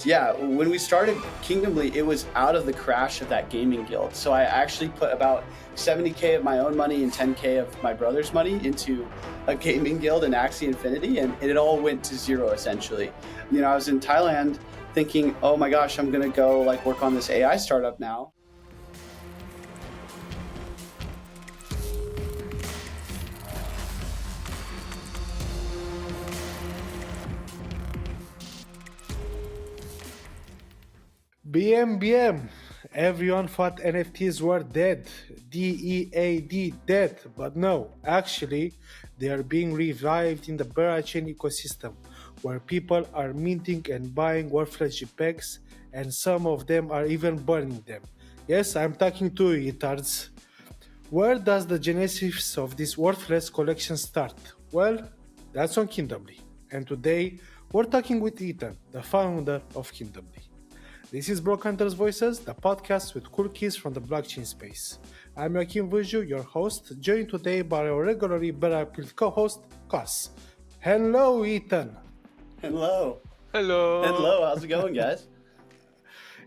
Yeah, when we started Kingdomly, it was out of the crash of that gaming guild. So I actually put about 70K of my own money and 10K of my brother's money into a gaming guild in Axie Infinity, and it all went to zero essentially. I was in Thailand thinking, oh my gosh, I'm gonna go like work on this AI startup now. BM. Everyone thought NFTs were dead. DEAD, dead. But no, actually, they are being revived in the Berachain ecosystem, where people are minting and buying worthless JPEGs, and some of them are even burning them. Yes, I'm talking to you, retards. Where does the genesis of this worthless collection start? Well, that's on Kingdomly. And today, we're talking with Ethan, the founder of Kingdomly. This is BlockHunters Voices, the podcast with cool kids from the blockchain space. I'm Joachim Vuju, your host, joined today by our regularly Bera co-host, Kos. Hello, Ethan. Hello. Hello. How's it going, guys?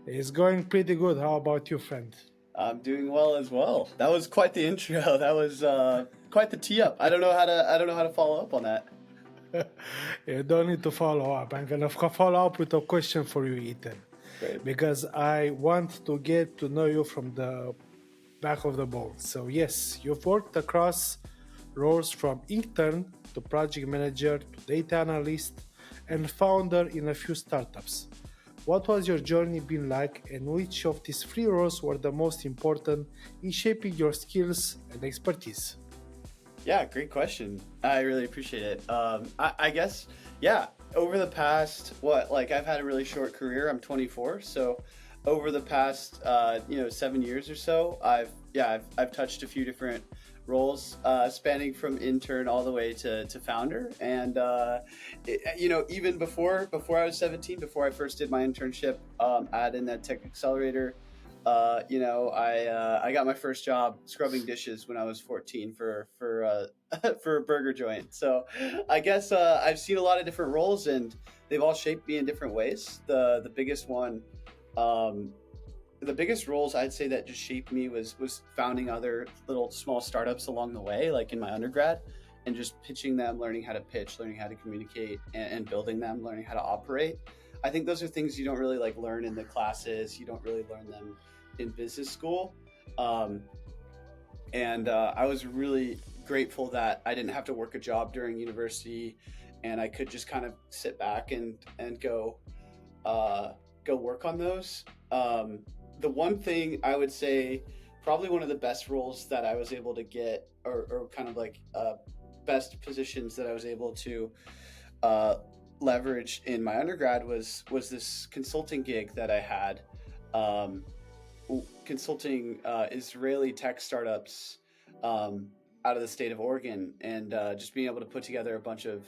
It's going pretty good. How about you, friend? I'm doing well as well. That was quite the intro. That was quite the tee up. I don't know how to follow up on that. You don't need to follow up. I'm gonna follow up with a question for you, Ethan. Great. Because I want to get to know you from the back of the bone. So yes, you've worked across roles from intern to project manager to data analyst and founder in a few startups. What was your journey been like, and which of these three roles were the most important in shaping your skills and expertise? Yeah, great question. I really appreciate it. I guess, yeah, over the past, I've had a really short career. I'm 24. So over the past, 7 years or so, I've touched a few different roles, spanning from intern all the way to founder. And, even before I was 17, before I first did my internship at an tech accelerator, I got my first job scrubbing dishes when I was 14 for for a burger joint. So I guess I've seen a lot of different roles, and they've all shaped me in different ways. The biggest one, the biggest roles I'd say that just shaped me was founding other little small startups along the way, like in my undergrad, and just pitching them, learning how to pitch, learning how to communicate, and building them, learning how to operate. I think those are things you don't really learn in the classes. You don't really learn them in business school. And I was really grateful that I didn't have to work a job during university, and I could just kind of sit back and go work on those. The one thing I would say, probably one of the best roles that I was able to get, or kind of best positions that I was able to leverage in my undergrad was this consulting gig that I had, consulting Israeli tech startups out of the state of Oregon, and just being able to put together a bunch of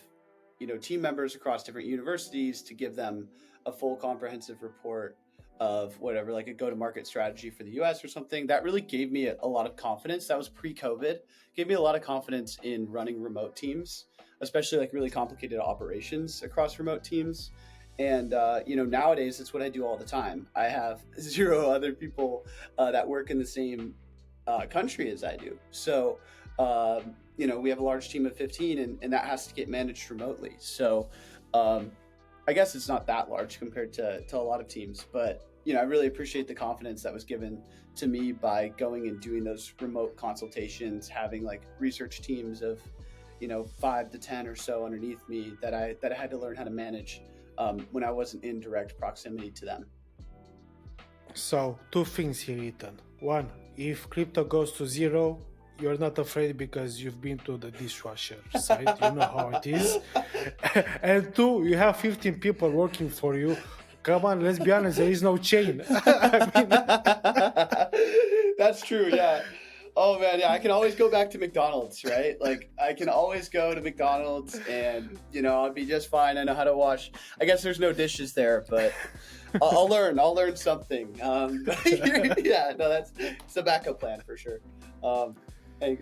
team members across different universities to give them a full comprehensive report of whatever, like a go-to-market strategy for the US or something. That really gave me a lot of confidence. That was pre-COVID. Gave me a lot of confidence in running remote teams, especially really complicated operations across remote teams. And nowadays it's what I do all the time. I have 0 other people that work in the same country as I do. So we have a large team of 15, and that has to get managed remotely. So I guess it's not that large compared to a lot of teams, but I really appreciate the confidence that was given to me by going and doing those remote consultations, having research teams of 5 to 10 or so underneath me that I had to learn how to manage when I wasn't in direct proximity to them. So, 2 things here, Ethan. 1, if crypto goes to zero, you're not afraid because you've been to the dishwasher side. You know how it is. And 2, you have 15 people working for you. Come on, let's be honest, there is no chain. That's true, yeah. Oh man, yeah, I can always go back to McDonald's, right? I can always go to McDonald's and, I'll be just fine. I know how to wash. I guess there's no dishes there, but I'll learn something. Yeah, no, it's a backup plan for sure. And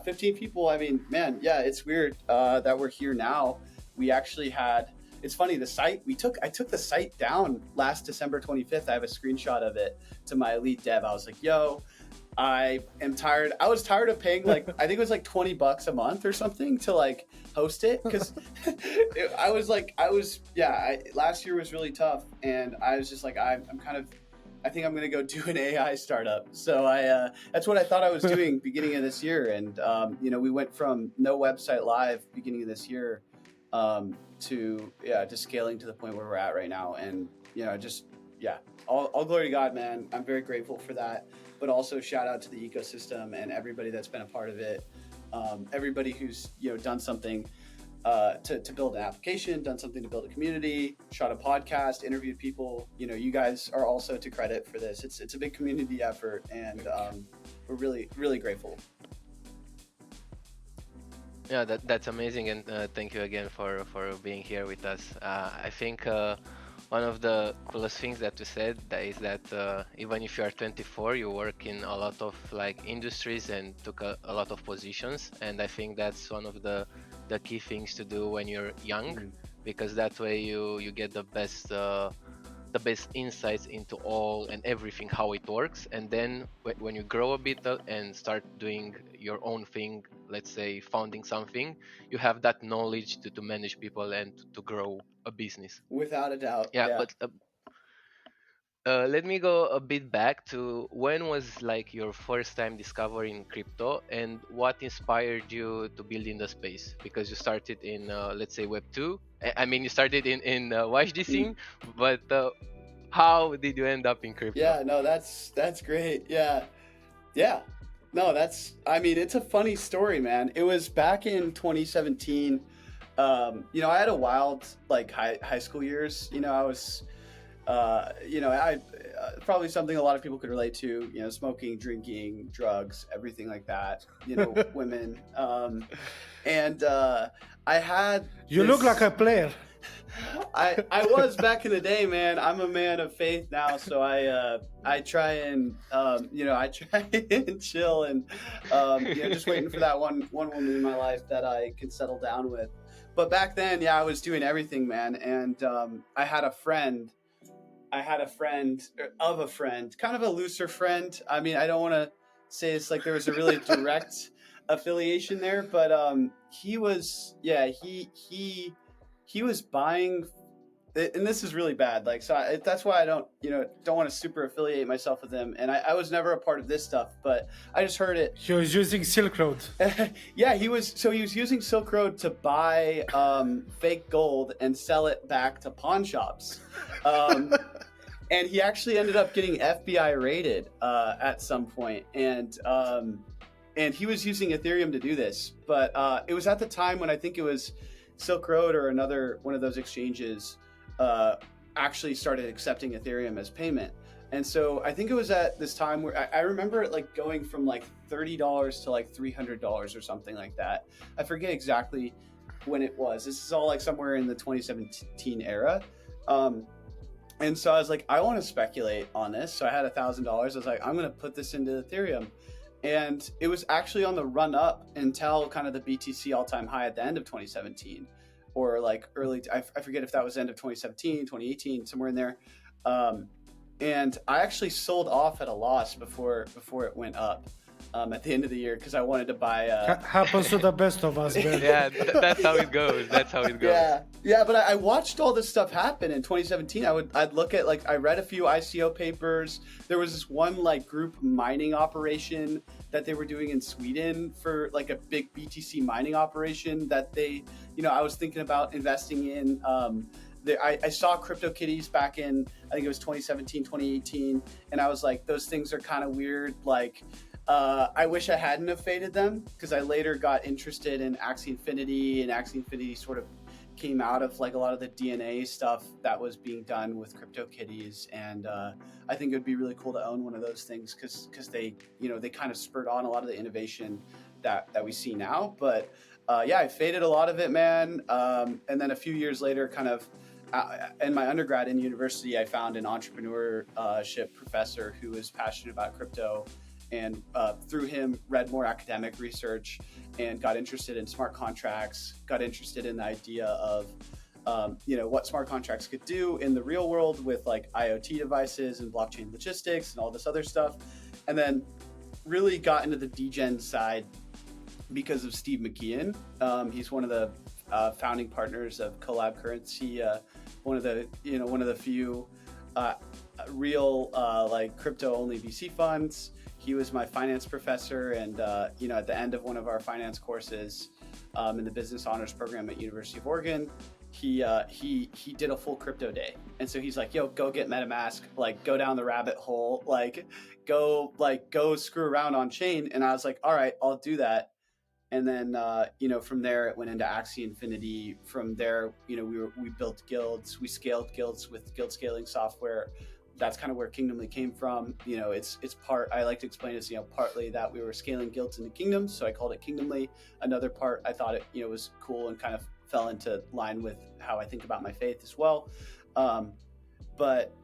15 people. I mean, man, yeah, it's weird that we're here now. We actually had, it's funny, the site I took the site down last December 25th. I have a screenshot of it to my lead dev. I was like, yo, I am tired. I was tired of paying like, I think it was like $20 a month or something to like host it. Cause last year was really tough. And I was just like, I think I'm going to go do an AI startup. So that's what I thought I was doing beginning of this year. And, we went from no website live beginning of this year to scaling to the point where we're at right now. And, all glory to God, man. I'm very grateful for that. But also shout out to the ecosystem and everybody that's been a part of it. Everybody who's, done something to build an application, done something to build a community, shot a podcast, interviewed people. You guys are also to credit for this. It's a big community effort, and we're really, really grateful. Yeah, that's amazing, and thank you again for being here with us. I think one of the coolest things that you said is that even if you are 24, you work in a lot of like industries and took a lot of positions, and I think that's one of the key things to do when you're young, because that way you get the best insights into all and everything, how it works. And then when you grow a bit and start doing your own thing, let's say founding something, you have that knowledge to manage people and to grow a business. Without a doubt. Yeah. But let me go a bit back to when was like your first time discovering crypto, and what inspired you to build in the space? Because you started in let's say Web 2. I mean, you started in YHDC, but how did you end up in crypto? Yeah, no, that's great. Yeah. No, it's a funny story, man. It was back in 2017. I had a wild like high school years. I was probably something a lot of people could relate to, smoking, drinking, drugs, everything like that, women. And I had You look like a player. I was back in the day, man. I'm a man of faith now, so I try and chill and just waiting for that one woman in my life that I could settle down with. But back then, I was doing everything, man. And I had a friend of a friend, kind of a looser friend. I mean, I don't want to say it's like there was a really direct affiliation there, but he was buying, and this is really bad. Like, so that's why I don't want to super affiliate myself with him. And I was never a part of this stuff, but I just heard it. He was using Silk Road. Yeah, he was using Silk Road to buy fake gold and sell it back to pawn shops. And he actually ended up getting FBI raided at some point. And he was using Ethereum to do this. But it was at the time when I think it was Silk Road or another one of those exchanges actually started accepting Ethereum as payment. And so I think it was at this time where I remember it like going from like $30 to like $300 or something like that. I forget exactly when it was. This is all like somewhere in the 2017 era. And so I was like, I want to speculate on this. So I had $1,000. I was like, I'm going to put this into Ethereum. And it was actually on the run up until kind of the BTC all-time high at the end of 2017, or like early, I forget if that was end of 2017, 2018, somewhere in there. And I actually sold off at a loss before it went up at the end of the year, because I wanted to buy happens to the best of us, man. Yeah, that's how it goes. Yeah, but I watched all this stuff happen in 2017. I'd look at, like, I read a few ICO papers. There was this one like group mining operation that they were doing in Sweden for like a big BTC mining operation that they, I was thinking about investing in. I saw CryptoKitties back in, I think it was 2017, 2018, and I was like, those things are kind of weird. Like, I wish I hadn't have faded them, because I later got interested in Axie Infinity, and Axie Infinity sort of came out of like a lot of the DNA stuff that was being done with CryptoKitties. And I think it would be really cool to own one of those things, because they, they kind of spurred on a lot of the innovation that we see now. But I faded a lot of it, man. And then a few years later, kind of in my undergrad in university, I found an entrepreneurship professor who was passionate about crypto, and through him read more academic research and got interested in smart contracts, got interested in the idea of what smart contracts could do in the real world with like IoT devices and blockchain logistics and all this other stuff. And then really got into the degen side because of Steve McKeon. He's one of the founding partners of Collab Currency, one of the few real like crypto only VC funds. He was my finance professor, and at the end of one of our finance courses in the business honors program at University of Oregon, he did a full crypto day. And so he's like, yo, go get MetaMask, like go down the rabbit hole, go screw around on chain. And I was like, all right, I'll do that. And then from there it went into Axie Infinity. From there, we built guilds, we scaled guilds with guild scaling software. That's kind of where Kingdomly came from. It's part, I like to explain as, partly that we were scaling guilds into kingdoms, so I called it Kingdomly. Another part, I thought it, was cool and kind of fell into line with how I think about my faith as well. But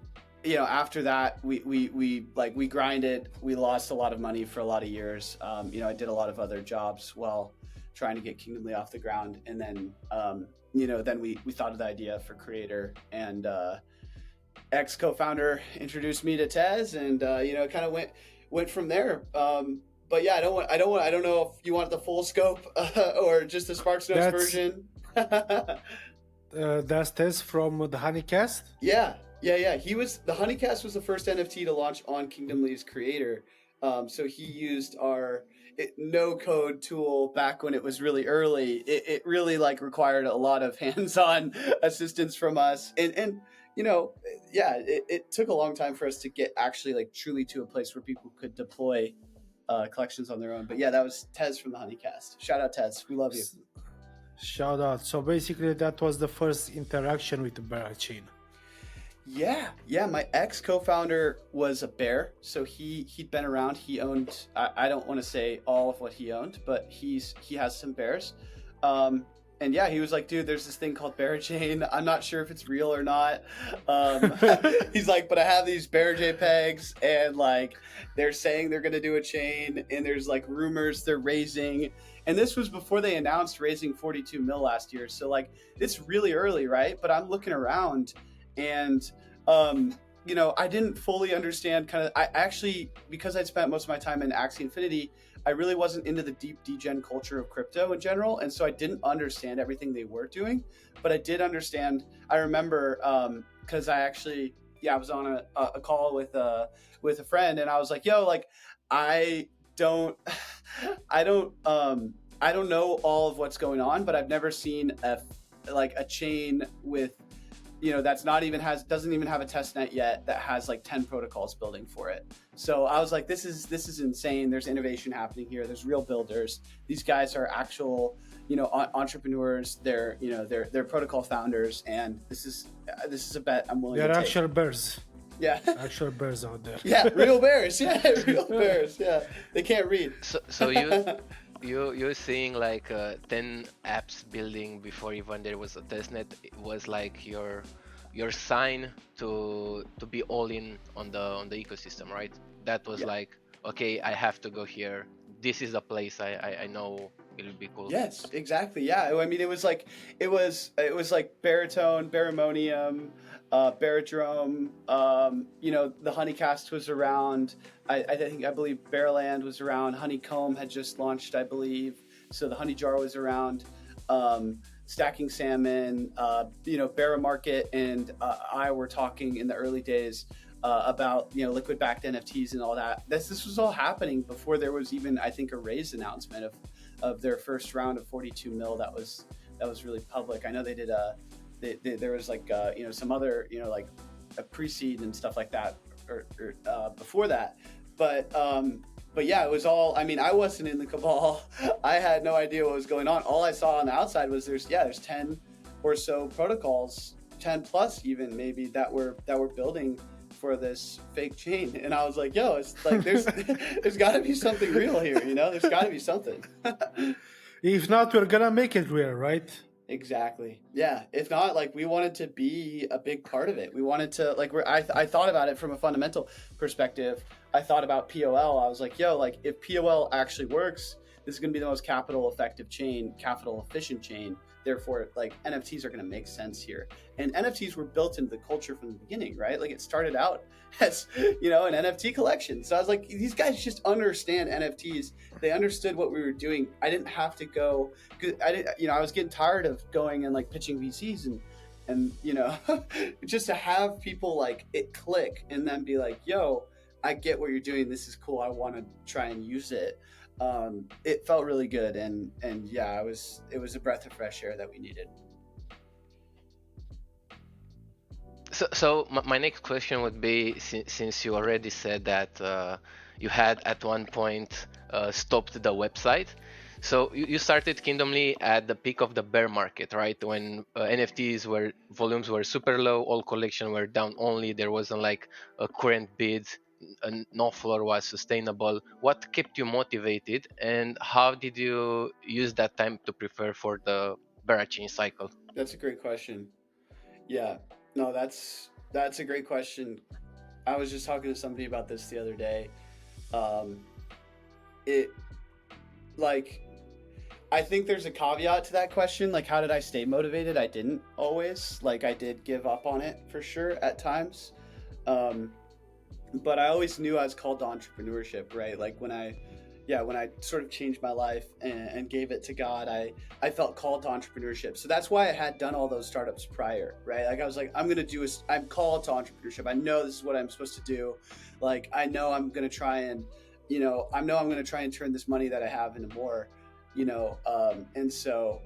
after that, we grinded, we lost a lot of money for a lot of years. I did a lot of other jobs while trying to get Kingdomly off the ground. And then, then we thought of the idea for Creator, and ex co-founder introduced me to Tez, and kind of went from there. But yeah, I don't know if you want the full scope or just the SparkSnows version. That's Tez from the Honeycast. Yeah. The Honeycast was the first NFT to launch on Kingdomly's Creator. So he used our no code tool back when it was really early. It really required a lot of hands-on assistance from us, and it took a long time for us to get actually truly to a place where people could deploy collections on their own. But yeah, that was Tez from the Honeycast. Shout out Tez, we love you. Shout out. So basically that was the first interaction with the Berachain. Yeah. My ex co-founder was a bear, so he'd been around. He owned, I don't want to say all of what he owned, but he has some bears. And yeah, he was like, dude, there's this thing called Berachain. I'm not sure if it's real or not. He's like, but I have these Bear JPEGs, and they're saying they're going to do a chain, and there's rumors they're raising. And this was before they announced raising 42 mil last year. So it's really early, right? But I'm looking around, and I didn't fully understand I actually, because I'd spent most of my time in Axie Infinity, I really wasn't into the deep degen culture of crypto in general. And so I didn't understand everything they were doing, but I did understand. I remember, cause I actually, I was on a call with a friend, and I was like, yo, I don't know all of what's going on, but I've never seen a chain with, that's doesn't even have a test net yet, that has 10 protocols building for it. So I was like, this is insane. There's innovation happening here. There's real builders. These guys are actual, entrepreneurs. They're protocol founders, and this is a bet I'm willing to take. They're actual bears. Yeah. Actual bears out there. Yeah, real bears. Yeah, real bears. Yeah. They can't read. So you're seeing 10 apps building before even there was a testnet. It was your sign to be all in on the ecosystem, right? That was okay, I have to go here. This is a place I know it'll be cool. Yes, exactly. Yeah, I mean, it was Baritone, Baramonium, Berachain. The Honeycast was around. I believe Bearland was around. Honeycomb had just launched, I believe. So the Honey Jar was around. Stacking Salmon, Bera Market, and I were talking in the early days about liquid-backed NFTs and all that. This was all happening before there was even, I think, a raise announcement of their first round of 42 mil. That was really public. I know they did there was some other a pre-seed and stuff like that or before that, but yeah, it was all, I mean, I wasn't in the cabal. I had no idea what was going on. All I saw on the outside was there's 10 or so protocols, 10 plus even maybe, that were building for this fake chain. And I was like, yo, it's there's got to be something real here, there's got to be something. If not, we're gonna make it real, right? Exactly. Yeah. If not, we wanted to be a big part of it. We wanted to, I thought about it from a fundamental perspective. I thought about POL. I was like, yo, if POL actually works, this is going to be the most capital efficient chain therefore like NFTs are going to make sense here. And NFTs were built into the culture from the beginning, right? Like it started out as, you know, an NFT collection. So I was like, these guys just understand NFTs. They understood what we were doing. I didn't have to go, cause I didn't, you know, I was getting tired of going and like pitching VCs and you know, just to have people like it click and then be like, yo, I get what you're doing. This is cool. I want to try and use it. It felt really good. And yeah, it was a breath of fresh air that we needed. So my next question would be, since you already said that you had at one point stopped the website, so you started Kingdomly at the peak of the bear market, right? When NFTs volumes were super low, all collections were down only. There wasn't like a current bid, no floor was sustainable. What kept you motivated, and how did you use that time to prepare for the Berachain cycle? That's a great question. Yeah, no, that's a great question. I was just talking to somebody about this the other day. It like I think there's a caveat to that question. Like, how did I stay motivated? I didn't always. Like, I did give up on it for sure at times. But I always knew I was called to entrepreneurship, right? Like when I sort of changed my life and gave it to God, I felt called to entrepreneurship. So that's why I had done all those startups prior, right? Like I was like, I'm called to entrepreneurship. I know this is what I'm supposed to do. Like, I know I'm going to try and, you know, I'm going to try and turn this money that I have into more, you know? And so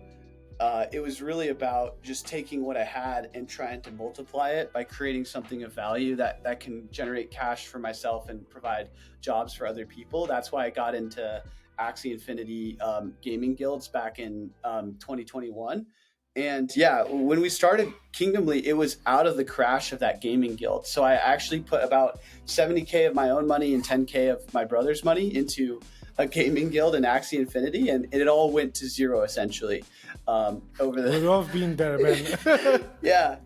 it was really about just taking what I had and trying to multiply it by creating something of value that can generate cash for myself and provide jobs for other people. That's why I got into Axie Infinity gaming guilds back in 2021. And yeah, when we started Kingdomly, it was out of the crash of that gaming guild. So I actually put about 70K of my own money and 10K of my brother's money into a gaming guild in Axie Infinity, and it all went to zero essentially. Over the We love being there, man. yeah.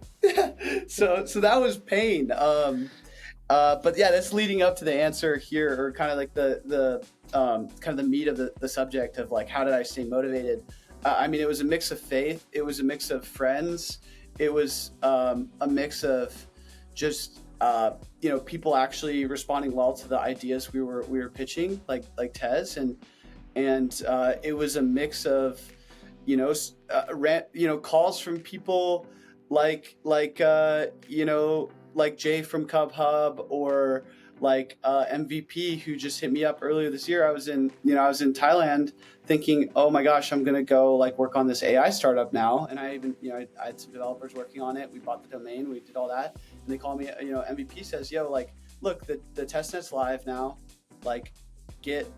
So that was pain. But yeah, that's leading up to the answer here, or kind of like the kind of the meat of the subject of like, how did I stay motivated? I mean, it was a mix of faith. It was a mix of friends. It was a mix of just you know, people actually responding well to the ideas we were pitching, like Tez, and it was a mix of, you know, calls from people like you know, like Jay from Cub Hub, or like MVP, who just hit me up earlier this year. I was in Thailand thinking, oh my gosh, I'm gonna go like work on this AI startup now, and I even, you know, I had some developers working on it. We bought the domain, we did all that, and they call me, you know, MVP says, yo, like, look, the testnet's live now, like get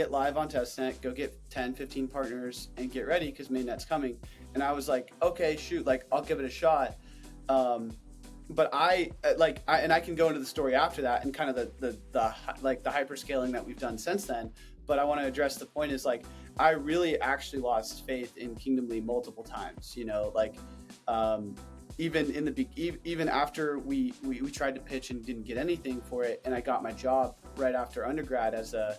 live on testnet, go get 10-15 partners and get ready because mainnet's coming. And I was like, okay, shoot, like I'll give it a shot. But I can go into the story after that and kind of the like the hyperscaling that we've done since then. But I want to address the point is like, I really actually lost faith in Kingdomly multiple times, you know, like even after we tried to pitch and didn't get anything for it, and I got my job right after undergrad as a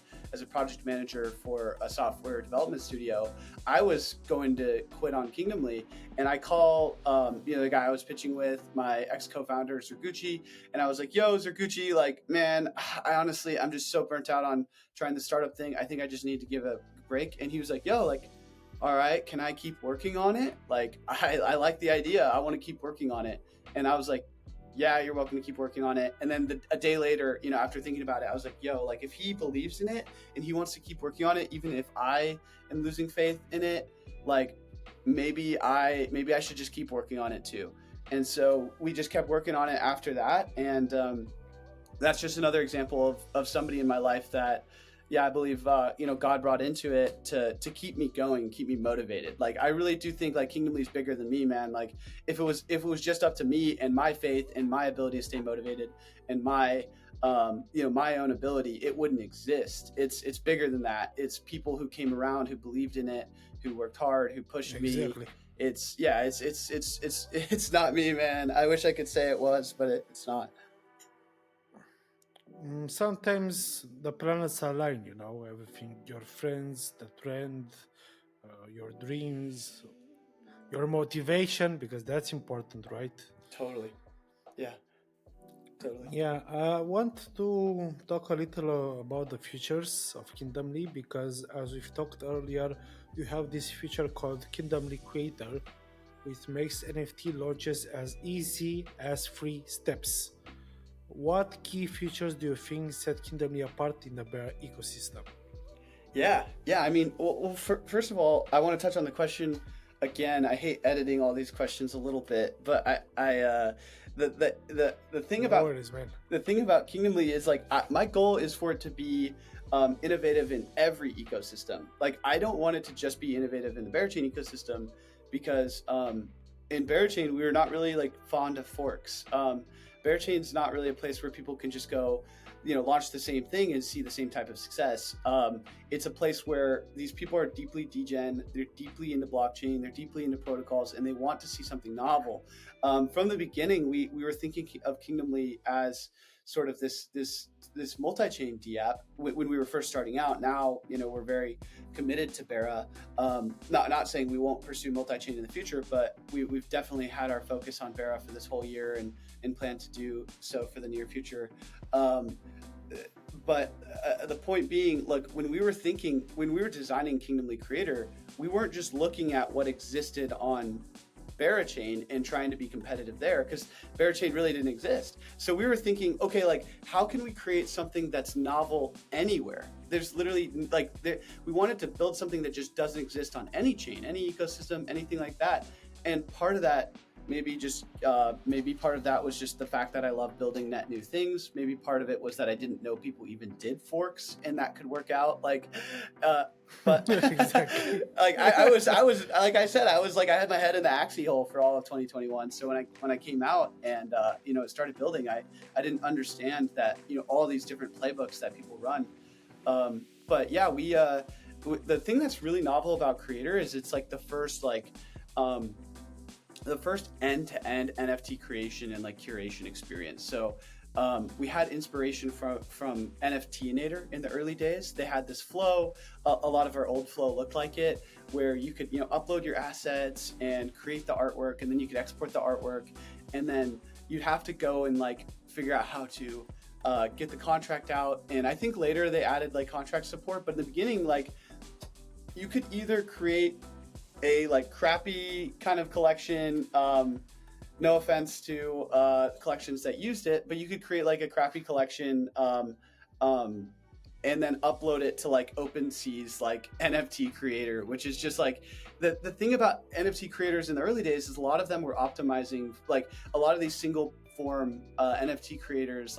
project manager for a software development studio, I was going to quit on Kingdomly, and I call you know, the guy I was pitching with, my ex co-founder Zerguchi, and I was like, yo, Zerguchi, like, man, I'm just so burnt out on trying the startup thing. I think I just need to give a break. And he was like, yo, like, all right, can I keep working on it? Like, I like the idea. I want to keep working on it. And I was like, yeah, you're welcome to keep working on it. And then a day later, you know, after thinking about it, I was like, yo, like if he believes in it and he wants to keep working on it, even if I am losing faith in it, like maybe I should just keep working on it too. And so we just kept working on it after that. And that's just another example of somebody in my life that, yeah, I believe, you know, God brought into it to keep me going, keep me motivated. Like, I really do think like Kingdomly is bigger than me, man. Like if it was just up to me and my faith and my ability to stay motivated and my, you know, my own ability, it wouldn't exist. It's bigger than that. It's people who came around, who believed in it, who worked hard, who pushed me. It's not me, man. I wish I could say it was, but it's not. Sometimes the planets align, you know, everything, your friends, the trend, your dreams. Your motivation, because that's important, right? Totally. Yeah. Totally. Yeah, I want to talk a little about the features of Kingdomly because, as we've talked earlier, you have this feature called Kingdomly Creator, which makes NFT launches as easy as 3 steps. What key features do you think set Kingdomly apart in the Bera ecosystem? Yeah. I mean, first of all, I want to touch on the question again. I hate editing all these questions a little bit, but the thing No about worries, man. the thing about Kingdomly is like my goal is for it to be innovative in every ecosystem. Like I don't want it to just be innovative in the Berachain ecosystem because in Berachain we were not really like fond of forks. Berachain's not really a place where people can just go, launch the same thing and see the same type of success. It's a place where these people are deeply degen, they're deeply into blockchain, they're deeply into protocols, and they want to see something novel. From the beginning, we were thinking of Kingdomly as sort of this multi-chain DApp when we were first starting out. Now, we're very committed to Bera. Not saying we won't pursue multi-chain in the future, but we've definitely had our focus on Bera for this whole year and plan to do so for the near future. But the point being, look, when we were designing Kingdomly Creator, we weren't just looking at what existed on Berachain and trying to be competitive there, because Berachain really didn't exist. So we were thinking, okay, like how can we create something that's novel anywhere? There's literally we wanted to build something that just doesn't exist on any chain, any ecosystem, anything like that. And part of that maybe part of that was just the fact that I love building net new things. Maybe part of it was that I didn't know people even did forks and that could work out. But Exactly. I was like I said, I had my head in the Axie hole for all of 2021. So when I came out and started building, I didn't understand that all these different playbooks that people run. But yeah, the thing that's really novel about Creator is it's like the first end-to-end NFT creation and curation experience. So we had inspiration from NFTinator in the early days. They had this flow. A lot of our old flow looked like it, where you could upload your assets and create the artwork, and then you could export the artwork, and then you'd have to go and figure out how to get the contract out. And I think later they added contract support, but in the beginning, you could either create a crappy kind of collection. No offense to collections that used it, but you could create a crappy collection and then upload it to OpenSea's NFT Creator, which is just the thing about NFT creators in the early days is a lot of them were optimizing a lot of these single form NFT creators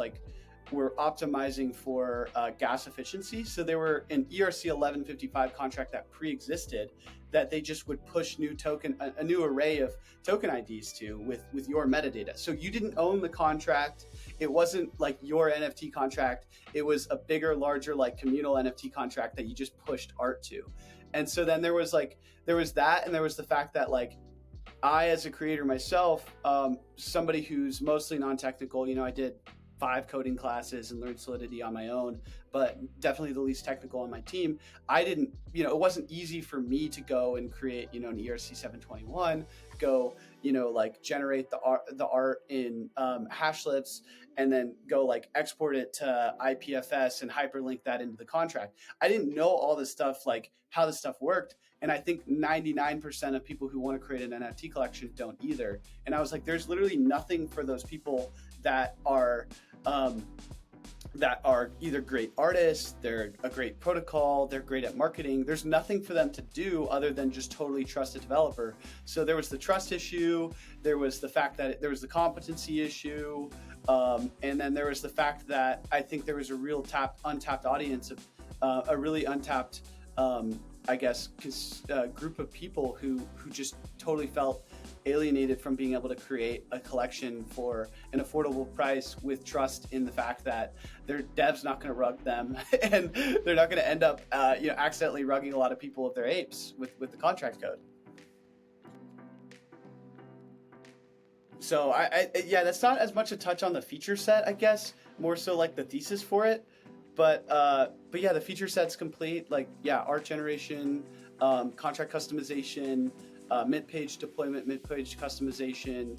were optimizing for gas efficiency. So there were an ERC 1155 contract that pre-existed that they just would push a new array of token IDs to with your metadata. So you didn't own the contract. It wasn't your NFT contract. It was a bigger, larger communal NFT contract that you just pushed art to. And so then there was that, and there was the fact that I, as a creator myself, somebody who's mostly non-technical, I did 5 coding classes and learned Solidity on my own, but definitely the least technical on my team. I didn't, it wasn't easy for me to go and create, an ERC 721, go, generate the art in Hashlips, and then go export it to IPFS and hyperlink that into the contract. I didn't know all this stuff, how this stuff worked. And I think 99% of people who want to create an NFT collection don't either. And I was like, there's literally nothing for those people that are either great artists, they're a great protocol, they're great at marketing. There's nothing for them to do other than just totally trust a developer. So there was the trust issue, there was the fact that there was the competency issue, and then there was the fact that I think there was a real untapped audience of a really untapped group of people who just totally felt alienated from being able to create a collection for an affordable price with trust in the fact that their dev's not going to rug them and they're not going to end up accidentally rugging a lot of people of their apes with the contract code. So that's not as much a touch on the feature set, I guess, more so the thesis for it. But yeah, the feature set's complete. Art generation, contract customization, mid-page deployment, mid-page customization,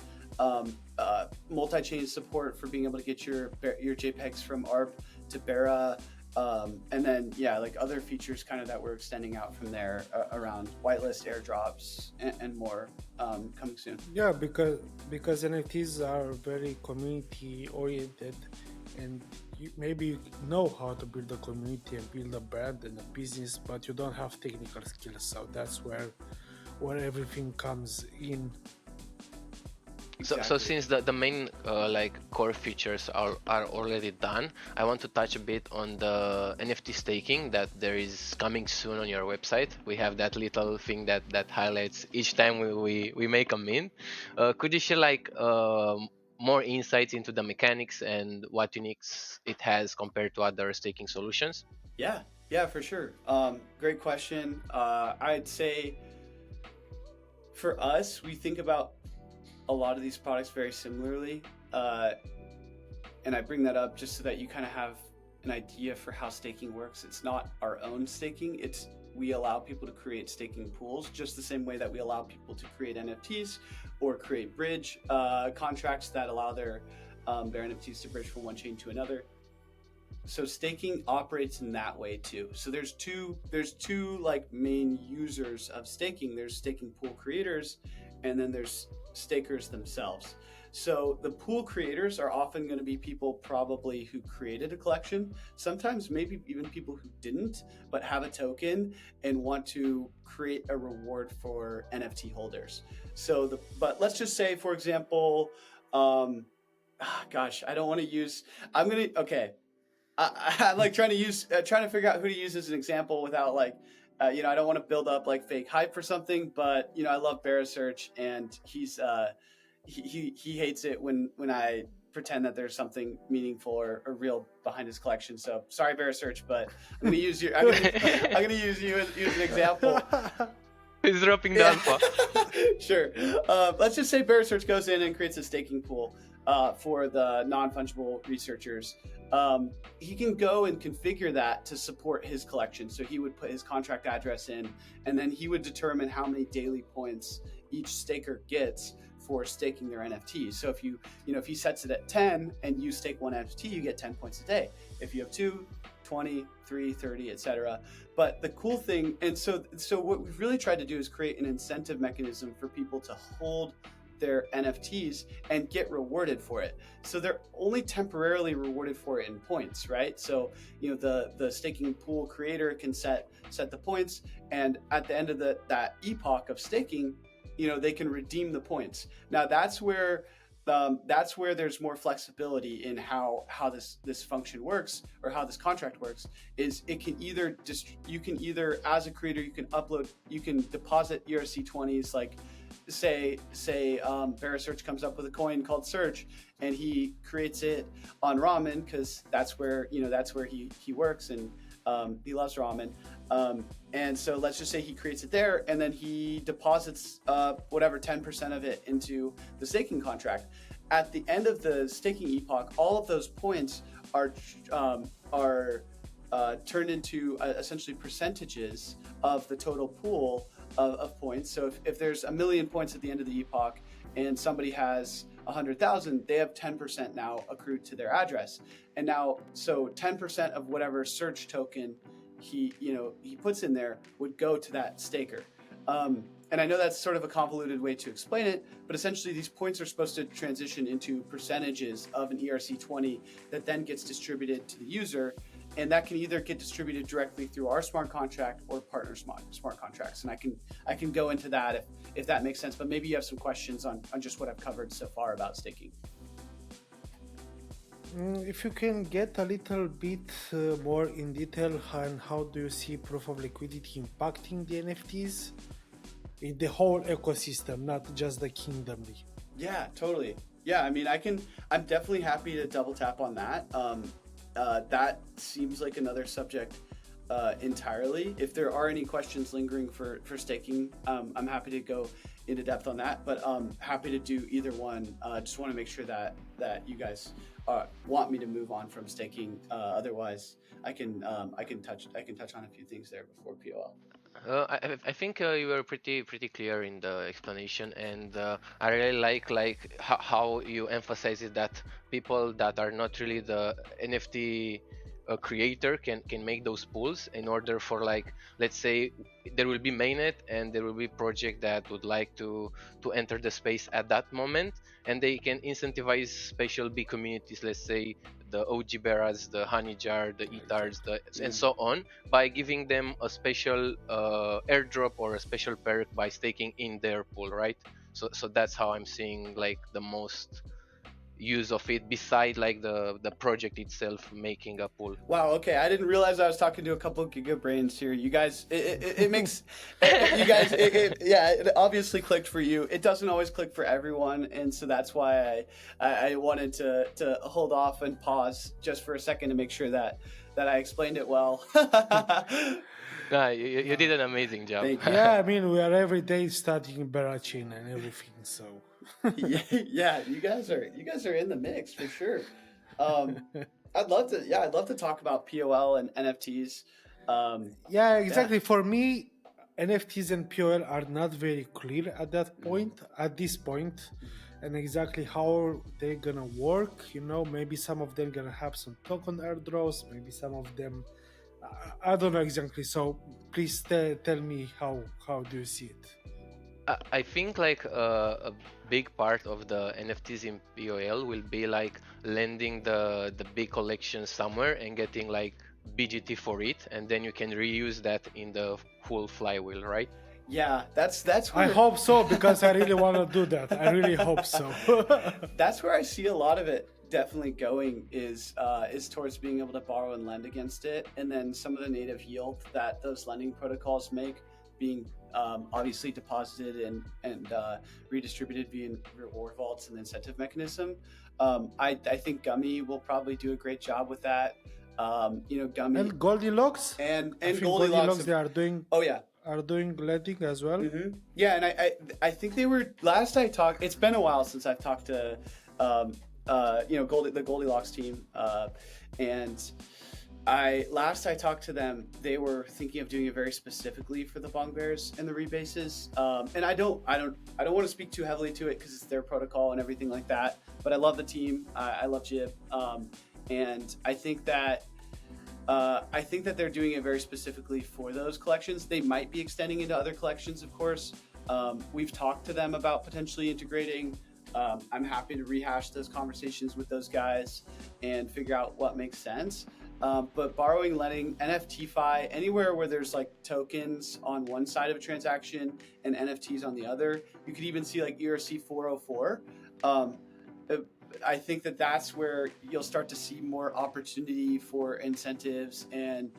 multi-chain support for being able to get your JPEGs from ARP to Bera, and then like other features kind of that we're extending out from there around whitelist airdrops and more coming soon. Yeah, because NFTs are very community oriented, and maybe you know how to build a community and build a brand and a business, but you don't have technical skills. So that's where everything comes in. Exactly. So since the main like core features are already done, I want to touch a bit on the NFT staking that there is coming soon on your website. We have that little thing that highlights each time we make a mint. Could you share like more insights into the mechanics and what uniques it has compared to other staking solutions? Yeah, for sure. Great question. I'd say for us, we think about a lot of these products very similarly, and I bring that up just so that you kind of have an idea for how staking works. It's not our own staking, we allow people to create staking pools just the same way that we allow people to create NFTs or create bridge contracts that allow their NFTs to bridge from one chain to another. So staking operates in that way too. So there's two like main users of staking. There's staking pool creators, and then there's stakers themselves. So the pool creators are often going to be people probably who created a collection, sometimes maybe even people who didn't, but have a token and want to create a reward for NFT holders. But let's just say, for example, I'm like trying to figure out who to use as an example without like, I don't want to build up like fake hype for something, but I love Berasearch, and he's he hates it when I pretend that there's something meaningful or real behind his collection. So sorry, Berasearch, but I'm gonna use you. I'm gonna use you as an example. He's dropping the alpha. Sure. Let's just say Berasearch goes in and creates a staking pool for the non-fungible researchers. He can go and configure that to support his collection. So he would put his contract address in, and then he would determine how many daily points each staker gets for staking their NFTs. So if he sets it at 10 and you stake one NFT, you get 10 points a day. If you have 2, 20, 3, 30, etc. But the cool thing, and so what we've really tried to do is create an incentive mechanism for people to hold their NFTs and get rewarded for it. So they're only temporarily rewarded for it in points, right? So the staking pool creator can set the points, and at the end of that epoch of staking, they can redeem the points. Now that's where there's more flexibility in how this function works, or how this contract works. Is it can either as a creator you can deposit ERC20s, like say Berasearch comes up with a coin called Search, and he creates it on Ramen because that's where he works, and he loves ramen. And so let's just say he creates it there, and then he deposits whatever 10% of it into the staking contract. At the end of the staking epoch, all of those points are turned into essentially percentages of the total pool of points. So if there's 1 million points at the end of the epoch, and somebody has 100,000, they have 10% now accrued to their address. And now, so 10% of whatever search token he puts in there would go to that staker. And I know that's sort of a convoluted way to explain it, but essentially these points are supposed to transition into percentages of an ERC20 that then gets distributed to the user. And that can either get distributed directly through our smart contract or partner smart contracts. And I can go into that if that makes sense, but maybe you have some questions on just what I've covered so far about staking. If you can get a little bit more in detail on how do you see proof of liquidity impacting the NFTs in the whole ecosystem, not just the kingdom. Yeah, totally. Yeah, I mean, I'm definitely happy to double tap on that. That seems like another subject entirely. If there are any questions lingering for staking, I'm happy to go into depth on that, but happy to do either one. Just want to make sure that you guys want me to move on from staking. Otherwise, I can touch on a few things there before POL. I think you were pretty clear in the explanation, and I really like how you emphasize it that people that are not really the NFT creator can make those pools in order for, like, let's say there will be mainnet and there will be project that would like to enter the space at that moment, and they can incentivize special big communities, let's say the OG Beras, the Honey Jar, the Ethards, and so on, by giving them a special airdrop or a special perk by staking in their pool, right? So that's how I'm seeing like the most use of it, beside like the project itself making a pool. Wow. Okay, I didn't realize I was talking to a couple of Giga Brains here. You guys, it makes you guys, yeah, it obviously clicked for you. It doesn't always click for everyone, and so that's why I wanted to hold off and pause just for a second to make sure that I explained it well. Nah, you did an amazing job. Thank you. Yeah, I mean, we are every day studying Berachain and everything, so. Yeah, you guys are in the mix for sure. I'd love to talk about POL and NFTs. Yeah, exactly. For me, NFTs and POL are not very clear at this point, and exactly how they're gonna work. Maybe some of them gonna have some token airdrops, maybe some of them, I don't know exactly. So please tell me how do you see it? I think like a big part of the NFTs in POL will be like lending the big collection somewhere and getting like BGT for it, and then you can reuse that in the full flywheel, right? Yeah, that's I where, hope so, because I really want to do that. I really hope so. that's where I see a lot of it definitely going is towards being able to borrow and lend against it, and then some of the native yield that those lending protocols make being obviously deposited and redistributed via reward vaults and incentive mechanism. I think Gummy will probably do a great job with that. Gummy And Goldilocks and I think Goldilocks. they are doing. Oh yeah. Are doing lending as well. Mm-hmm. Yeah, and I think they were last I talked. It's been a while since I've talked to the Goldilocks team, and last I talked to them, they were thinking of doing it very specifically for the Bong Bears and the rebases. And I don't want to speak too heavily to it because it's their protocol and everything like that. But I love the team. I love Jib, and I think that they're doing it very specifically for those collections. They might be extending into other collections, of course. We've talked to them about potentially integrating. I'm happy to rehash those conversations with those guys and figure out what makes sense. But borrowing, lending, NFTFi, anywhere where there's like tokens on one side of a transaction and NFTs on the other, you could even see like ERC 404. I think that's where you'll start to see more opportunity for incentives and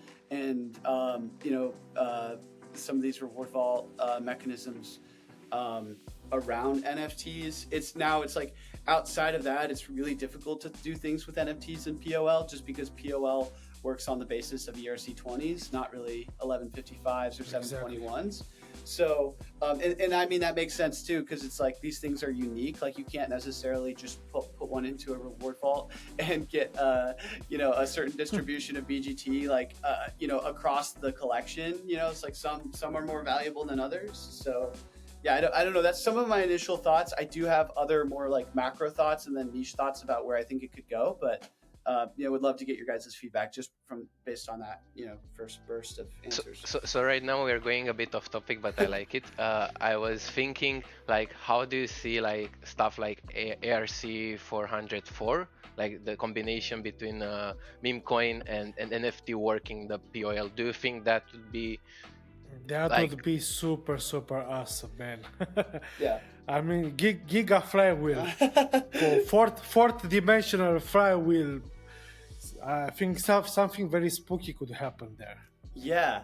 some of these reward vault mechanisms around NFTs. It's like outside of that, it's really difficult to do things with NFTs and POL just because POL works on the basis of ERC20s, not really 1155s or 721s. So, and I mean, that makes sense too, because it's like these things are unique. Like you can't necessarily just put one into a reward vault and get, a certain distribution of BGT, across the collection. It's like some are more valuable than others. So, yeah, I don't know. That's some of my initial thoughts. I do have other more like macro thoughts and then niche thoughts about where I think it could go, but would love to get your guys' feedback just based on that, first burst of answers. So right now we're going a bit off topic, but I like it. I was thinking, like, how do you see like stuff like ARC 404, like the combination between meme coin and NFT working the POL? Do you think that would be? That would be super, super awesome, man. Yeah. I mean, Giga Flywheel. fourth dimensional flywheel. I think something very spooky could happen there. Yeah.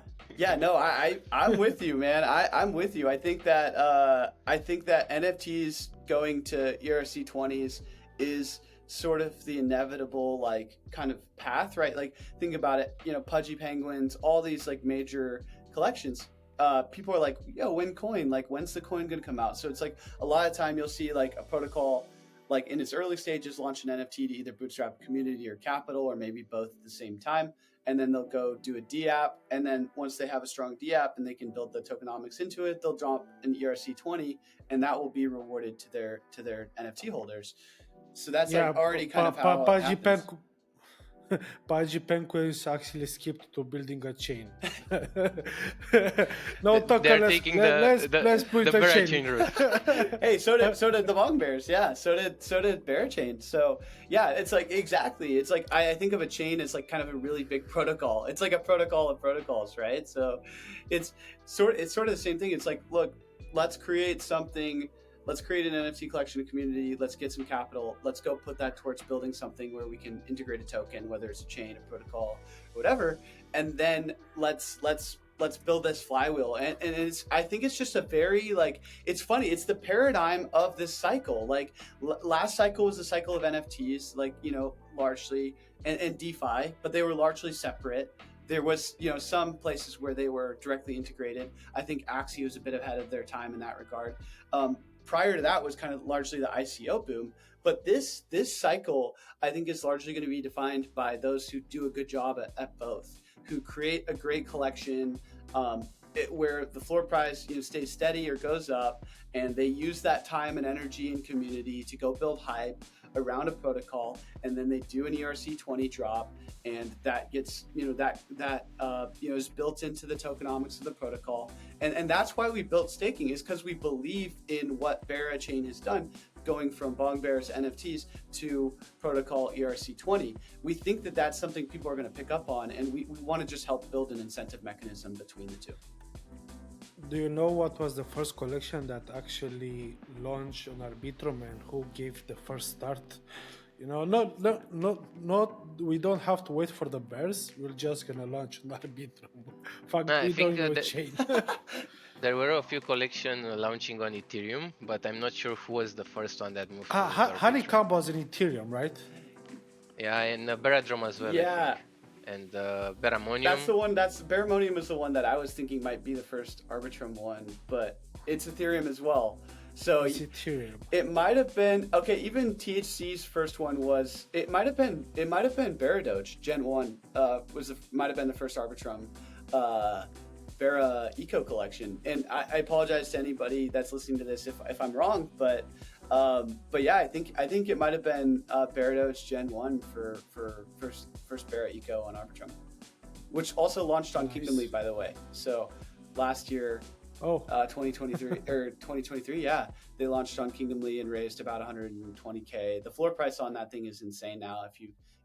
No, I'm with you, man. I'm with you. I think that NFTs going to ERC20s is sort of the inevitable like kind of path, right? Like think about it. Pudgy Penguins, all these like major collections. People are like, yo, when coin? Like, when's the coin gonna come out? So it's like a lot of time you'll see like a protocol like in its early stages, launch an NFT to either bootstrap community or capital, or maybe both at the same time. And then they'll go do a DApp. And then once they have a strong DApp and they can build the tokenomics into it, they'll drop an ERC20, and that will be rewarded to their NFT holders. So that's like already kind of how it happens. Pajipenko actually skipped to building a chain. They're taking let's put the a Berachain chain route. Hey, so did the Bong Bears, yeah. So did Berachain. So yeah, it's like exactly. It's like I think of a chain as like kind of a really big protocol. It's like a protocol of protocols, right? So it's sort of the same thing. It's like, look, let's create something. Let's create an NFT collection community. Let's get some capital. Let's go put that towards building something where we can integrate a token, whether it's a chain, a protocol, whatever. And then let's build this flywheel. And it's, I think it's just a very like, it's funny. It's the paradigm of this cycle. Like last cycle was the cycle of NFTs, like, you know, largely and DeFi, but they were largely separate. There was, you know, some places where they were directly integrated. I think Axie was a bit ahead of their time in that regard. Prior to that was kind of largely the ICO boom, but this cycle I think is largely going to be defined by those who do a good job at both, who create a great collection where the floor price, you know, stays steady or goes up, and they use that time and energy and community to go build hype around a protocol, and then they do an ERC20 drop, and that gets, you know, that you know, is built into the tokenomics of the protocol, and that's why we built staking, is because we believe in what Berachain has done, going from Bong Bears NFTs to protocol ERC20. We think that that's something people are going to pick up on, and we want to just help build an incentive mechanism between the two. Do you know what was the first collection that actually launched on Arbitrum, and who gave the first start? You know, not. We don't have to wait for the bears. We're just gonna launch on Arbitrum. In fact, we don't even change. There were a few collections launching on Ethereum, but I'm not sure who was the first one that moved. Honeycomb was in Ethereum, right? Yeah, and Berachain as well. Yeah. And Beramonium. That's the one. Beramonium is the one that I was thinking might be the first Arbitrum one, but it's Ethereum as well. So it's Ethereum. It might have been okay. Even THC's first one was. It might have been Beradoge Gen 1. Might have been the first Arbitrum. Bera Eco Collection, and I apologize to anybody that's listening to this if I'm wrong, but yeah, I think it might have been Beradoge Gen 1 for first Bera Eco on Arbitrum, which also launched on Kingdom League, by the way. So last year, 2023 or 2023, yeah, they launched on Kingdom League and raised about 120K. The floor price on that thing is insane now.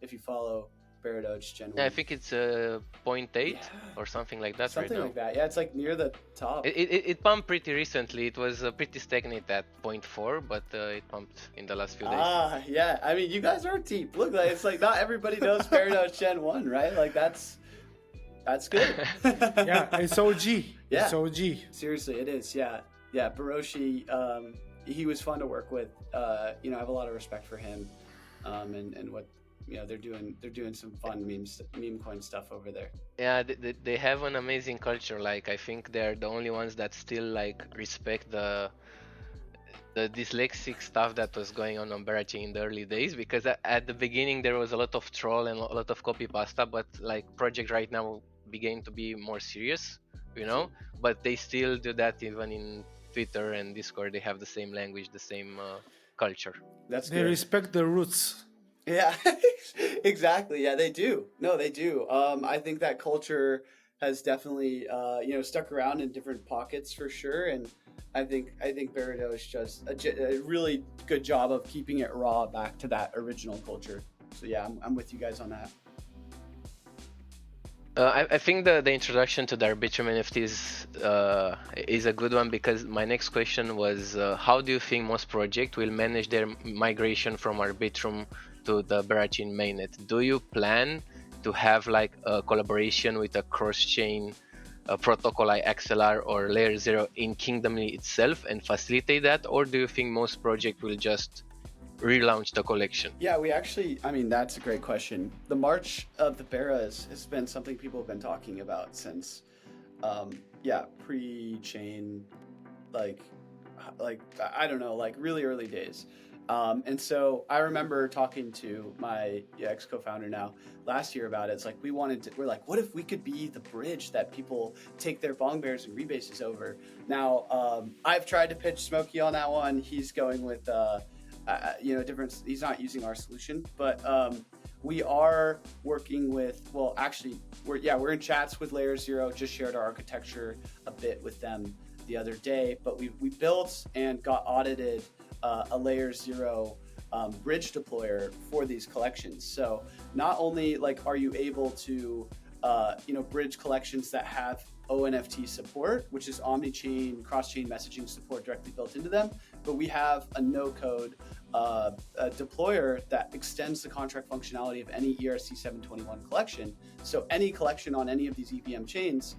If you follow Beradoge Gen 1. Yeah, I think it's 0.8 or something like that. Something right like that. Yeah, it's like near the top. It pumped pretty recently. It was pretty stagnant at 0.4, but it pumped in the last few days. Yeah. I mean, you guys are deep. Look, like it's like not everybody knows Beradoge Gen 1, right? Like that's good. Yeah, it's OG. Yeah. It's OG. Seriously, it is. Yeah. Berachain, he was fun to work with. You know, I have a lot of respect for him, and what, you know, they're doing some fun meme coin stuff over there. Yeah, they have an amazing culture. Like, I think they're the only ones that still like respect the dyslexic stuff that was going on Berachain in the early days, because at the beginning there was a lot of troll and a lot of copy pasta, but like project right now began to be more serious, you know, but they still do that even in Twitter and Discord. They have the same language, the same culture. That's They good. respect the roots. Yeah, exactly. Yeah, they do. No, they do. I think that culture has definitely, you know, stuck around in different pockets for sure. And I think Beradoge does a really good job of keeping it raw back to that original culture. So yeah, I'm with you guys on that. I think the introduction to the Arbitrum NFTs is a good one, because my next question was how do you think most projects will manage their migration from Arbitrum to the Berachain mainnet? Do you plan to have like a collaboration with a cross-chain protocol like XLR or Layer 0 in Kingdom itself and facilitate that, or do you think most projects will just relaunch the collection? Yeah, we actually, I mean, that's a great question. The March of the Beras has been something people have been talking about since, pre-chain, like I don't know, like really early days. And so I remember talking to my ex co-founder now last year about it. It's like we're like, what if we could be the bridge that people take their bong bears and rebases over? Now, I've tried to pitch Smokey on that one. He's going with, different. He's not using our solution, but we are working with. Well, actually, we're in chats with Layer Zero. Just shared our architecture a bit with them the other day, but we built and got audited a Layer Zero bridge deployer for these collections. So not only like are you able to bridge collections that have ONFT support, which is omni-chain, cross-chain messaging support directly built into them, but we have a no-code deployer that extends the contract functionality of any ERC 721 collection. So any collection on any of these EVM chains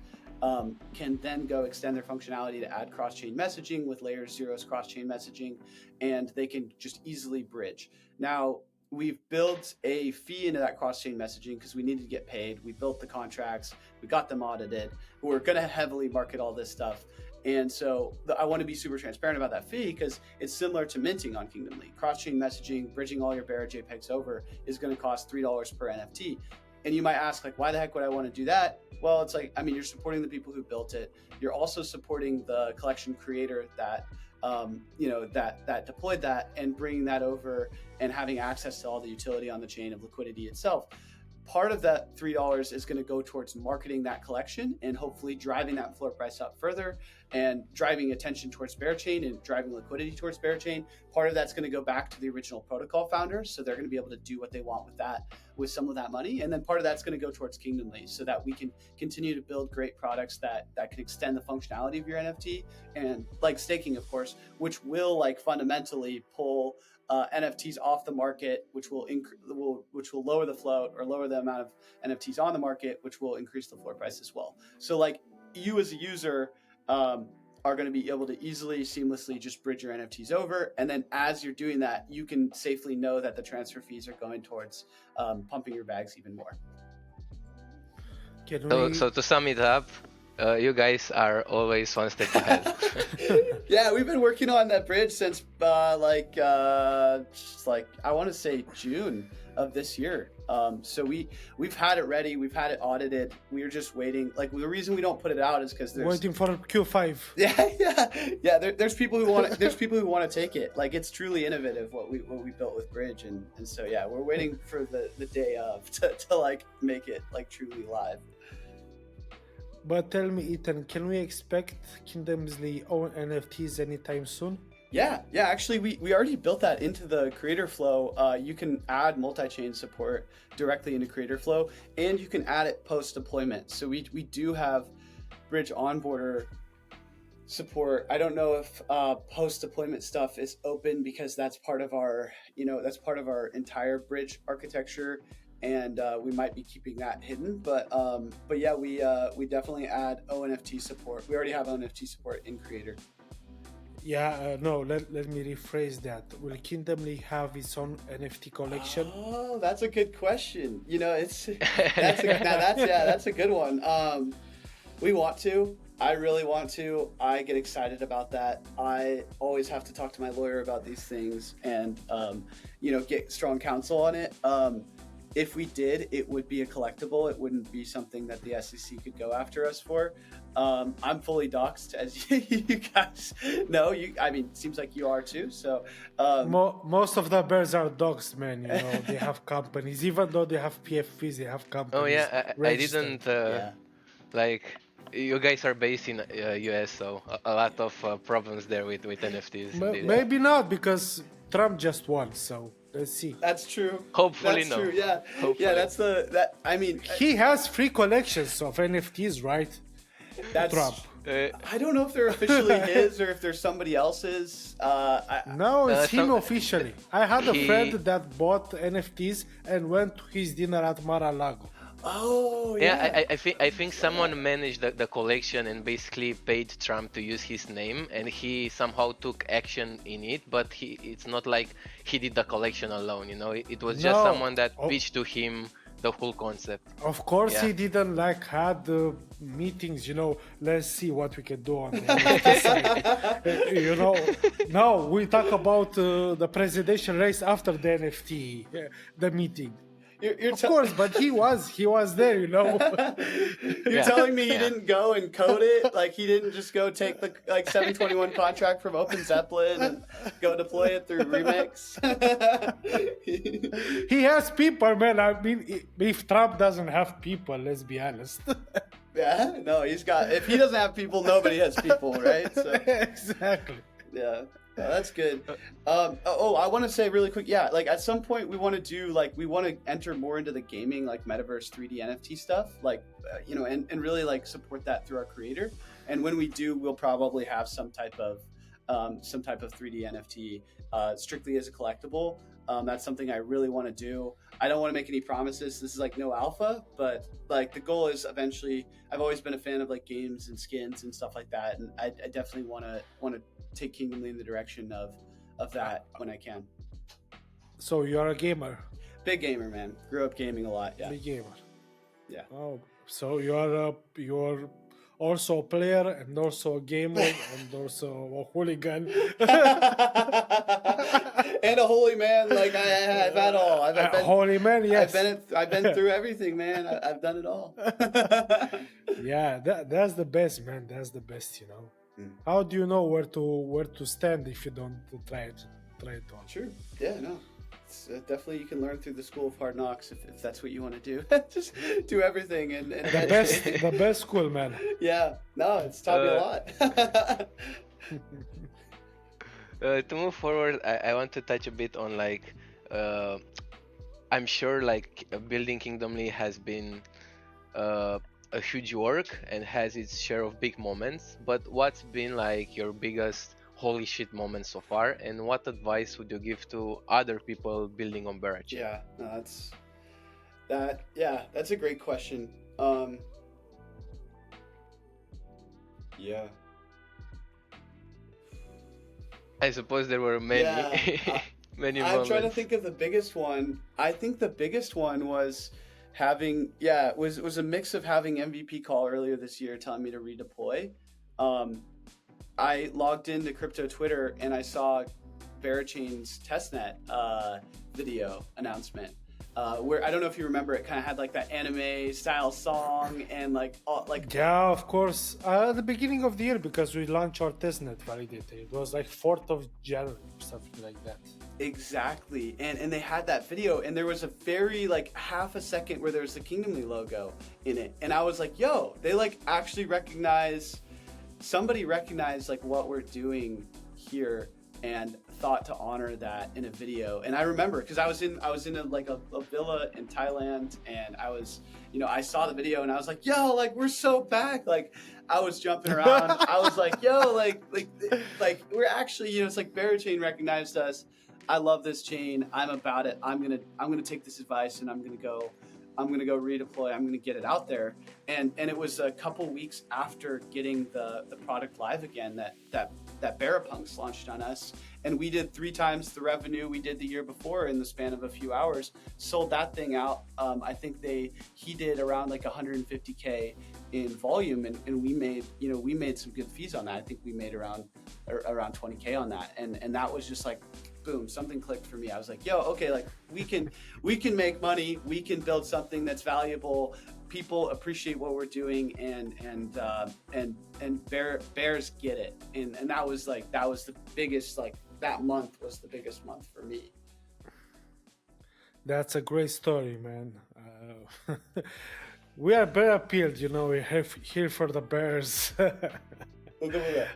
can then go extend their functionality to add cross-chain messaging with Layer Zero's cross-chain messaging, and they can just easily bridge. Now, we've built a fee into that cross-chain messaging because we needed to get paid. We built the contracts, we got them audited. We're going to heavily market all this stuff. And so I want to be super transparent about that fee because it's similar to minting on Kingdomly. Cross-chain messaging, bridging all your Bera JPEGs over is going to cost $3 per NFT. And you might ask, like, why the heck would I want to do that? Well, it's like, I mean, you're supporting the people who built it. You're also supporting the collection creator that, that deployed that and bringing that over and having access to all the utility on the chain of liquidity itself. Part of that $3 is going to go towards marketing that collection and hopefully driving that floor price up further and driving attention towards Berachain and driving liquidity towards Berachain. Part of that's going to go back to the original protocol founders, so they're going to be able to do what they want with that, with some of that money. And then part of that's going to go towards Kingdomly, so that we can continue to build great products that can extend the functionality of your NFT, and like staking, of course, which will like fundamentally pull NFTs off the market, which will lower the float or lower the amount of NFTs on the market, which will increase the floor price as well. So like you as a user are going to be able to easily, seamlessly just bridge your NFTs over. And then as you're doing that, you can safely know that the transfer fees are going towards pumping your bags even more. So to sum it up, you guys are always one step ahead. Yeah, we've been working on that bridge since I want to say June of this year. So we've had it ready, we've had it audited. We're just waiting. Like the reason we don't put it out is because there's waiting for Q5. Yeah. There's people who want to take it. Like it's truly innovative what we built with Bridge, and so yeah, we're waiting for the day of to like make it like truly live. But tell me, Ethan, can we expect Kingdomly own NFTs anytime soon? Yeah. Actually, we already built that into the creator flow. You can add multi-chain support directly into creator flow, and you can add it post-deployment. So we do have Bridge onboarder support. I don't know if post-deployment stuff is open because that's part of our entire Bridge architecture. And we might be keeping that hidden, but yeah, we definitely add ONFT support. We already have ONFT support in Creator. No, let me rephrase that. Will Kingdomly have its own NFT collection? Oh, that's a good question. That's a good one. We want to. I really want to. I get excited about that. I always have to talk to my lawyer about these things and get strong counsel on it. If we did, it would be a collectible. It wouldn't be something that the SEC could go after us for. I'm fully doxxed, as you guys know. It seems like you are too. So most of the bears are doxxed, man. They have companies, even though they have PFPs, they have companies. Oh yeah, I didn't You guys are based in US, so a lot of problems there with NFTs. Maybe not, because Trump just won, so let's see. That's true. Hopefully that's no. True. Yeah. Hopefully. Yeah, he has free collections of NFTs, right? That's Trump. I don't know if they're officially his or if they're somebody else's. No, it's him officially. I had a friend that bought NFTs and went to his dinner at Mar-a-Lago. Oh yeah. I think someone managed the collection and basically paid Trump to use his name, and he somehow took action in it. But it's not like he did the collection alone. It was just someone that pitched to him the whole concept. Of course, Yeah. he didn't like had meetings. Let's see what we can do on the NFT side. No, we talk about the presidential race after the NFT, the meeting. Of course, but he was there. You're Yeah, telling me he yeah. didn't go and code it? Like he didn't just go take the 721 contract from Open Zeppelin and go deploy it through Remix? He has people, man. I mean, if Trump doesn't have people, let's be honest. Yeah, no, he's got. If he doesn't have people, nobody has people, right? So, Exactly. yeah. Oh, that's good. I want to say really quick. Yeah, like at some point we want to do we want to enter more into the gaming, like metaverse 3D NFT stuff, and really support that through our creator. And when we do, we'll probably have some type of 3D NFT strictly as a collectible. That's something I really want to do. I don't want to make any promises. This is no alpha, but the goal is eventually. I've always been a fan of games and skins and stuff like that, and I definitely want to take Kingdomly in the direction of that when I can. So you're a gamer. Big gamer, man. Grew up gaming a lot. Yeah. Big gamer. Yeah. Oh, so you're also a player and also a gamer and also a hooligan. And a holy man. I've had all. I've been, holy man, yes. I've been through everything, man. I've done it all. Yeah, that's the best, man. That's the best, How do you know where to stand if you don't try it on? True. Yeah, no. It's, definitely you can learn through the school of hard knocks if that's what you want to do. Just do everything and the best school, man. Yeah. No, it's taught me a lot. To move forward, I want to touch a bit on I'm sure building Kingdomly has been a huge work and has its share of big moments, but what's been your biggest holy shit moment so far, and what advice would you give to other people building on Berachain? Yeah, no, that's a great question. Yeah. I suppose there were many, many I'm moments. trying to think of the biggest one. I think the biggest one was was a mix of having MVP call earlier this year telling me to redeploy. I logged into crypto Twitter and I saw Berachain's testnet video announcement. Where I don't know if you remember, it kind of had that anime style song and yeah, of course, at the beginning of the year, because we launched our testnet validator. It was 4th of January or something like that. Exactly, and they had that video, and there was a very half a second where there was the Kingdomly logo in it, and I was like, yo, they actually somebody recognized what we're doing here and thought to honor that in a video. And I remember because I was in a villa in Thailand, and I was I saw the video and I was like, yo, we're so back. I was jumping around. I was like, yo, we're actually it's Berachain recognized us. I love this chain. I'm about it. I'm gonna take this advice and I'm gonna go redeploy. I'm gonna get it out there. And it was a couple weeks after getting the product live again that Berapunks launched on us, and we did 3 times the revenue we did the year before in the span of a few hours. Sold that thing out. I think he did around 150K in volume, and we made some good fees on that. I think we made around 20K on that, and that was just boom, something clicked for me. I was like, yo, okay, we can make money, we can build something that's valuable. People appreciate what we're doing, and bears get it. And that was the biggest, that month was the biggest month for me. That's a great story, man. We are Bera peeled, we're here for the bears.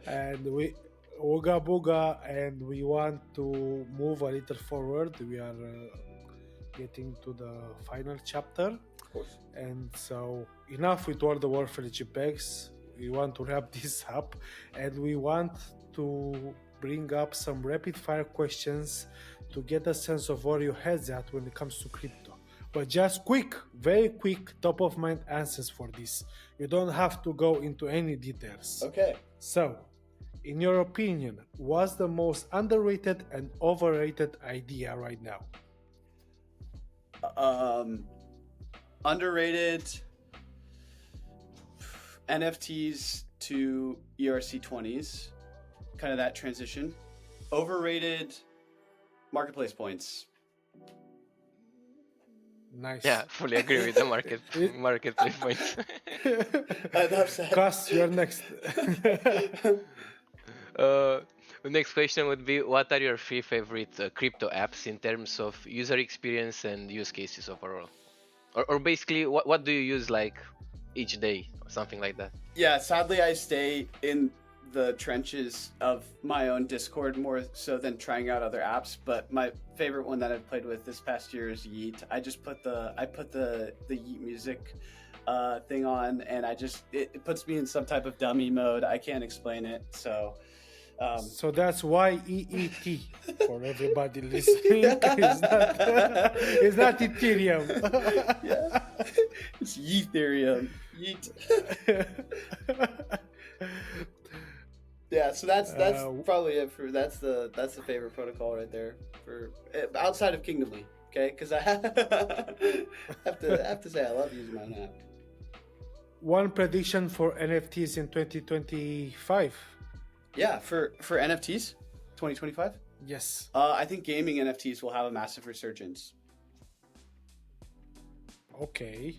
And we Ooga Booga, and we want to move a little forward. We are getting to the final chapter. Of course. And so enough with World of Warfare JPEGs. We want to wrap this up, and we want to bring up some rapid fire questions to get a sense of where your head's at when it comes to crypto. But just very quick, top of mind answers for this. You don't have to go into any details. Okay. So, in your opinion, what's the most underrated and overrated idea right now? Underrated NFTs to ERC20s, kind of that transition. Overrated marketplace points. Nice. Yeah, fully agree with the marketplace points. Enough said. Cos, you're next. The next question would be, what are your 3 favorite crypto apps in terms of user experience and use cases overall? Or basically, what do you use like each day or something like that? Yeah, sadly, I stay in the trenches of my own Discord more so than trying out other apps. But my favorite one that I've played with this past year is Yeet. I put the Yeet music thing on, and it puts me in some type of dummy mode. I can't explain it. So that's why EET for everybody listening. It's not Ethereum. Yeah, it's Yeethereum. Yeet. Yeah, so that's probably it for that's the favorite protocol right there for outside of Kingdomly. Okay, because I have to say I love using my own app. One prediction for NFTs in 2025. Yeah, for NFTs, 2025. Yes. I think gaming NFTs will have a massive resurgence. Okay.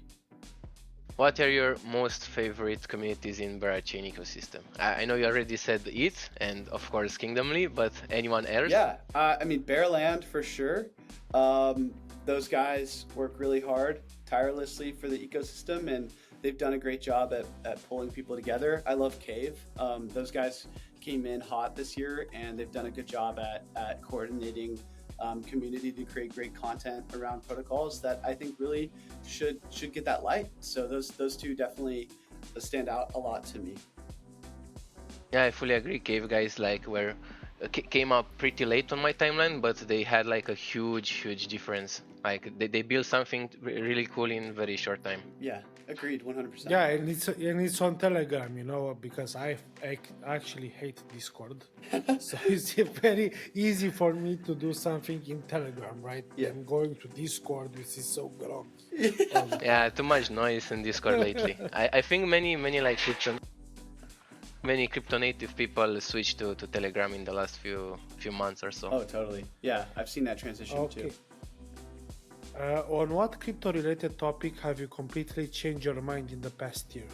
What are your most favorite communities in Berachain ecosystem? I know you already said it, and of course Kingdomly, but anyone else? Yeah, I mean Beraland for sure. Those guys work really hard, tirelessly for the ecosystem, and they've done a great job at pulling people together. I love Cave. Those guys came in hot this year, and they've done a good job at coordinating community to create great content around protocols that I think really should get that light. So those two definitely stand out a lot to me. Yeah, I fully agree. Cave guys came up pretty late on my timeline, but they had like a huge difference. Like they built something really cool in very short time. Yeah, agreed, 100%. Yeah, and it's on Telegram, because I actually hate Discord. So it's very easy for me to do something in Telegram, right? Yeah. And going to Discord, which is so gross. Yeah, too much noise in Discord lately. I think many like crypto native people switched to Telegram in the last few months or so. Oh, totally. Yeah, I've seen that transition too. On what crypto related topic have you completely changed your mind in the past year?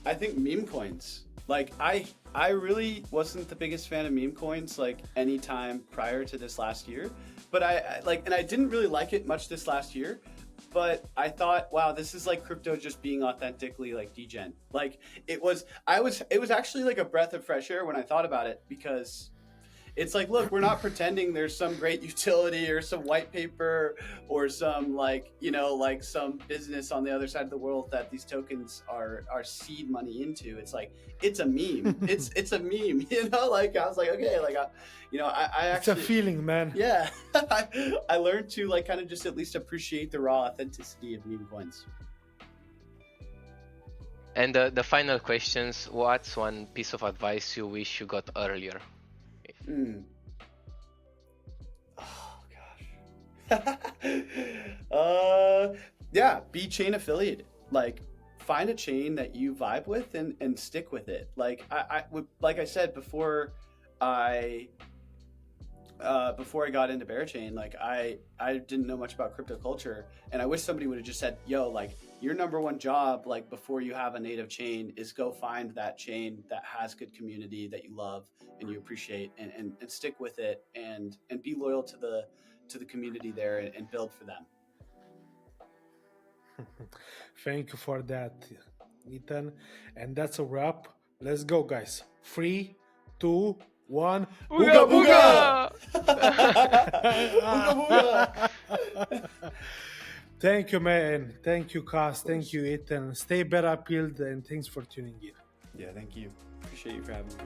I think meme coins. Like I really wasn't the biggest fan of meme coins like any time prior to this last year, but I didn't really like it much this last year. But I thought, wow, this is like crypto just being authentically like degen. Like it was actually like a breath of fresh air when I thought about it, because it's like, look, we're not pretending there's some great utility or some white paper or some like some business on the other side of the world that these tokens are seed money into. It's like, it's a meme. it's a meme, like I was like, okay, like I actually, it's a feeling, man. Yeah. I learned to like kind of just at least appreciate the raw authenticity of meme coins. And the final questions, what's one piece of advice you wish you got earlier? Oh gosh. Yeah, be chain affiliated. Like find a chain that you vibe with and stick with it. Like like I said before I got into Berachain, like I didn't know much about crypto culture, and I wish somebody would have just said, yo, like your number one job, like before you have a native chain, is go find that chain that has good community that you love and you appreciate, and stick with it and be loyal to the community there and build for them. Thank you for that, Ethan. And that's a wrap. Let's go, guys. 3, 2, 1. Booga booga! Booga booga! Thank you, man. Thank you, Cas. Thank you, Ethan. Stay better peeled, and thanks for tuning in. Yeah, thank you. Appreciate you for having me.